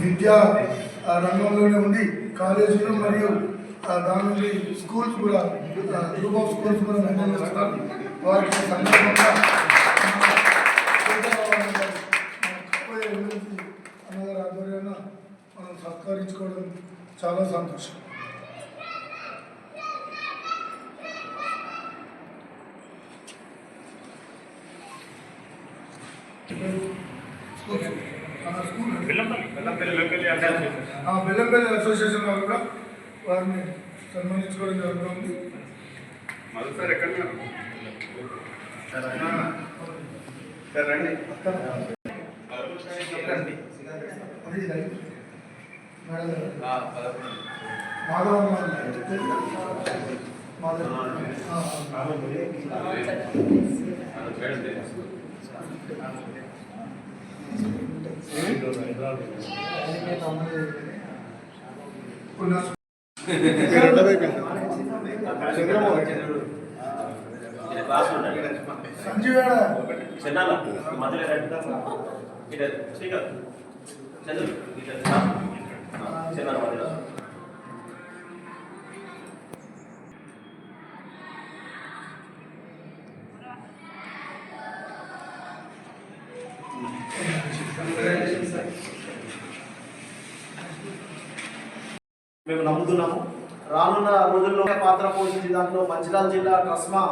విద్యా రంగంలోనే ఉంది. కాలేజీలు మరియు దాని నుండి స్కూల్స్ కూడా గ్రూప్ ఆఫ్ స్కూల్స్ కూడా మెయింటైన్ చేస్తున్నారు. వారికి సందర్భంగా అన్నగారి ఆధ్వర్యాన మనం సత్కరించుకోవడం చాలా సంతోషం. బెల్లంపల్లి అసోసియేషన్ వాళ్ళు కూడా వారిని సన్మానించుకోవడం జరుగుతుంది. సార్ ఎక్కడ సంజీవేడ మేము నమ్ముతున్నాము. రానున్న రోజుల్లో పాత్ర పోషించి దాంట్లో మంచిర్యాల జిల్లా ట్రస్మా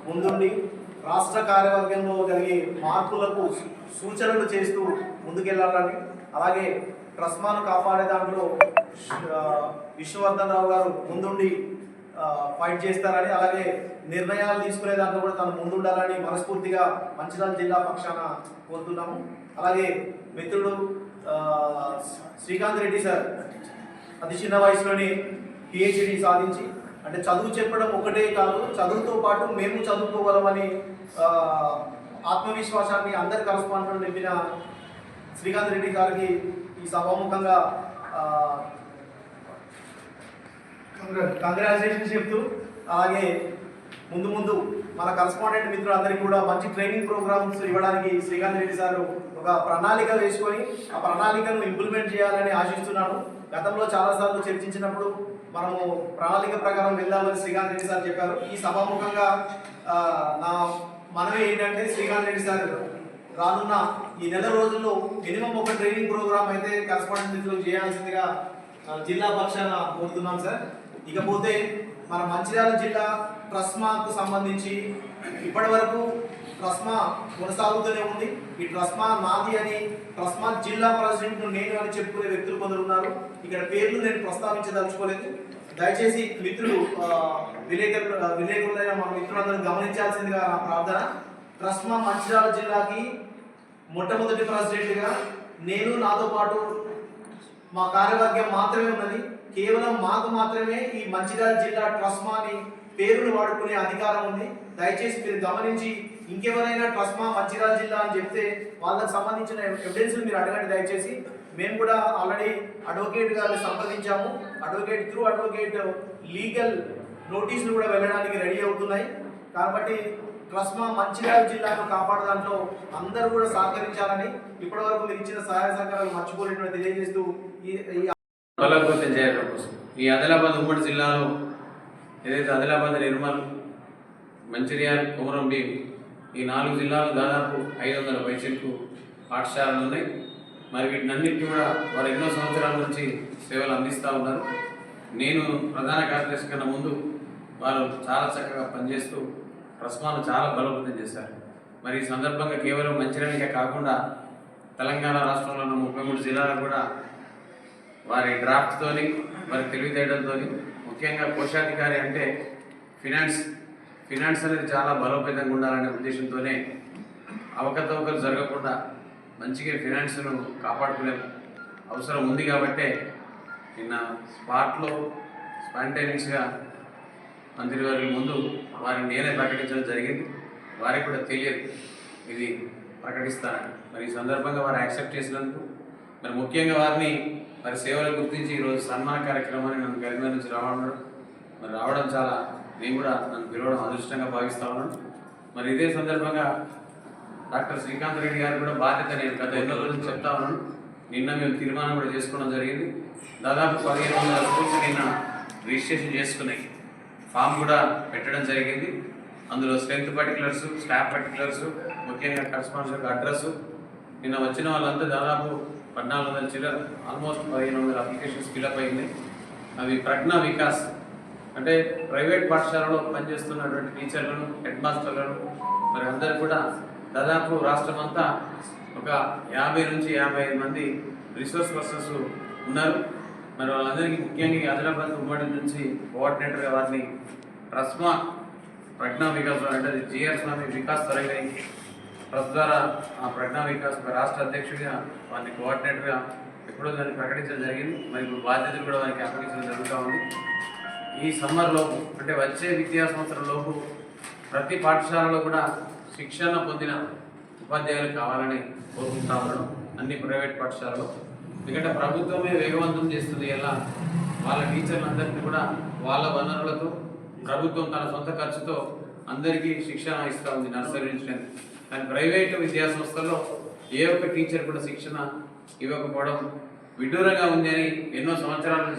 ముందుండి రాష్ట్ర కార్యవర్గంలో జరిగే మార్పులకు సూచనలు చేస్తూ ముందుకెళ్లాలని, అలాగే ట్రస్మాను కాపాడే దాంట్లో విశ్వవర్ధన్ రావు గారు ముందుండి ఫైట్ చేస్తారని, అలాగే నిర్ణయాలు తీసుకునే దాంట్లో కూడా తను ముందుండాలని మనస్ఫూర్తిగా మంచిర్యాల జిల్లా పక్షాన కోరుతున్నాము. అలాగే మిత్రుడు శ్రీకాంత్ రెడ్డి సార్ అతి చిన్న వయసులోనే పిహెచ్డి సాధించి, అంటే చదువు చెప్పడం ఒకటే కాదు, చదువుతో పాటు మేము చదువుకోగలమని ఆత్మవిశ్వాసాన్ని అందరి కరస్పాండెంట్లు నింపిన శ్రీకాంత్ రెడ్డి గారికి ఈ సభాముఖంగా కంగ్రాచులేషన్స్ చెప్తూ, అలాగే ముందు ముందు మన కరస్పాండెంట్ మిత్రులందరికీ కూడా మంచి ట్రైనింగ్ ప్రోగ్రామ్స్ ఇవ్వడానికి శ్రీకాంత్ రెడ్డి సార్ ఒక ప్రణాళిక వేసుకొని ఆ ప్రణాళికను ఇంప్లిమెంట్ చేయాలని ఆశిస్తున్నాను. గతంలో చాలాసార్లు చర్చించినప్పుడు మనము ప్రణాళిక ప్రకారం వెళ్దామని శ్రీకాంత్ రెడ్డి సార్ చెప్పారు. ఈ సభాముఖంగా నా మనవి ఏంటంటే, శ్రీకాంత్ రెడ్డి సార్ రానున్న ఈ నెల రోజుల్లో మినిమం ఒక ట్రైనింగ్ ప్రోగ్రామ్ అయితే కరస్పాండెంట్ మిత్రులు చేయాల్సిందిగా జిల్లా పక్షాన కోరుతున్నాం సార్. ఇకపోతే మన మంచిర్యాల జిల్లా ట్రస్మాకు సంబంధించి ఇప్పటి వరకు ట్రస్మా కొనసాగుతూనే ఉంది. ఈ ట్రస్మా నాది అని ట్రస్మా జిల్లా ప్రెసిడెంట్ నేను అని చెప్పుకునే వ్యక్తులు కొందరు ఉన్నారు. ఇక్కడ పేర్లు నేను ప్రస్తావించదలుచుకోలేదు. దయచేసి మిత్రులు విలేకరులైన మన మిత్రులందరూ గమనించాల్సిందిగా నా ప్రార్థన. ట్రస్మా మంచిర్యాల జిల్లాకి మొట్టమొదటి ప్రెసిడెంట్గా నేను, నాతో పాటు మా కార్యవర్గం మాత్రమే ఉన్నది. కేవలం మాకు మాత్రమే ఈ మంచిర్యాల జిల్లా ట్రస్మాని పేరును వాడుకునే అధికారం ఉంది. దయచేసి మీరు గమనించి ఇంకెవరైనా ట్రస్మా మంచిర్యాల జిల్లా అని చెప్తే వాళ్ళకి సంబంధించిన ఎవిడెన్స్ మీరు అడగండి దయచేసి. మేము కూడా ఆల్రెడీ అడ్వకేట్ గారిని సంప్రదించాము. అడ్వకేట్ లీగల్ నోటీసులు కూడా వెళ్ళడానికి రెడీ అవుతున్నాయి. కాబట్టి ట్రస్మా మంచిర్యాల జిల్లాను కాపాడడంలో అందరూ కూడా సహకరించాలని, ఇప్పటి వరకు మీరు ఇచ్చిన సహాయ సహకారాలు మర్చిపోలేని తెలియజేస్తూ బలోపేతం చేయడం కోసం ఈ ఆదిలాబాద్ ఉమ్మడి జిల్లాలో ఏదైతే ఆదిలాబాద్, నిర్మల్, మంచిర్యాల, కొమరంభీం ఈ 4 జిల్లాలు దాదాపు 500 పైచిలకు పాఠశాలలు ఉన్నాయి. మరి వీటినన్నింటినీ కూడా వారు ఎన్నో సంవత్సరాల నుంచి సేవలు అందిస్తూ ఉన్నారు. నేను ప్రధాన కార్యదర్శి కన్నా ముందు వారు చాలా చక్కగా పనిచేస్తూ ట్రస్మాను చాలా బలోపేతం చేశారు. మరి ఈ సందర్భంగా కేవలం మంచిర్యాలకే కాకుండా తెలంగాణ రాష్ట్రంలో ఉన్న 33 జిల్లాలకు కూడా వారి డ్రాఫ్ట్తోని, వారి తెలివితేటలతో, ముఖ్యంగా కోశాధికారి అంటే ఫినాన్స్ అనేది చాలా బలోపేతంగా ఉండాలనే ఉద్దేశంతోనే అవకతవకలు జరగకుండా మంచిగా ఫినాన్స్ను కాపాడుకునే అవసరం ఉంది. కాబట్టే నిన్న స్పాంటేనియస్గా మంత్రివర్యుల ముందు వారిని నేనే ప్రకటించడం జరిగింది. వారికి కూడా తెలియదు ఇది ప్రకటిస్తానని. మరి ఈ సందర్భంగా వారు యాక్సెప్ట్ చేసినందుకు, మరి ముఖ్యంగా వారిని వారి సేవలు గుర్తించి ఈరోజు సన్మాన కార్యక్రమాన్ని నన్ను కరీంనగర్ నుంచి రావడం చాలా, నేను కూడా నన్ను పిలవడం అదృష్టంగా భావిస్తా ఉన్నాను. మరి ఇదే సందర్భంగా డాక్టర్ శ్రీకాంత్ రెడ్డి గారు కూడా బాధ్యత నేను గత ఎన్నో రోజులు చెప్తా ఉన్నాను. నిన్న మేము తీర్మానం కూడా చేసుకోవడం జరిగింది. దాదాపు 1500 స్కూల్స్ నిన్న రిజిస్ట్రేషన్ చేసుకున్నాయి. ఫామ్ కూడా పెట్టడం జరిగింది. అందులో స్ట్రెంత్ పర్టికులర్స్, స్టాఫ్ పర్టికులర్స్, ముఖ్యంగా కరస్పాండెంట్ అడ్రస్, నిన్న వచ్చిన వాళ్ళంతా దాదాపు 1400 చిల్లర, ఆల్మోస్ట్ 1500 అప్లికేషన్స్ ఫిల్అప్ అయింది. అవి ప్రజ్ఞా వికాస్ అంటే ప్రైవేట్ పాఠశాలలో పనిచేస్తున్నటువంటి టీచర్లను, హెడ్ మాస్టర్లను మరి అందరూ కూడా దాదాపు రాష్ట్రం అంతా ఒక 50 నుంచి 55 మంది రిసోర్స్ పర్సన్స్ ఉన్నారు. మరి వాళ్ళందరికీ ముఖ్యంగా ఆదిలాబాద్ ఉమ్మడి నుంచి కోఆర్డినేటర్గా వారిని రస్మా ప్రజ్ఞా వికాస్ అంటే జిఆర్ స్వామి వికాస్ తొలగి ట్రస్ట్ ద్వారా ఆ ప్రజ్ఞా వికాస్ రాష్ట్ర అధ్యక్షుడిగా వారిని కోఆర్డినేటర్గా ఎప్పుడో దాన్ని ప్రకటించడం జరిగింది. మరి ఇప్పుడు బాధ్యతలు కూడా వారికి అప్పగించడం జరుగుతూ ఉంది. ఈ సమ్మర్లోపు అంటే వచ్చే విద్యా సంవత్సరంలోపు ప్రతి పాఠశాలలో కూడా శిక్షణ పొందిన ఉపాధ్యాయులు కావాలని కోరుకుంటా ఉన్నాం అన్ని ప్రైవేట్ పాఠశాలలో. ఎందుకంటే ప్రభుత్వమే వేగవంతం చేస్తుంది. ఎలా వాళ్ళ టీచర్లందరికీ కూడా వాళ్ళ వనరులతో ప్రభుత్వం తన సొంత ఖర్చుతో అందరికీ శిక్షణ ఇస్తూ ఉంది నర్సరీ నుంచి. కానీ ప్రైవేటు విద్యా సంస్థల్లో ఏ ఒక్క టీచర్ కూడా శిక్షణ ఇవ్వకపోవడం విడ్డూరంగా ఉంది అని ఎన్నో సంవత్సరాల నుంచి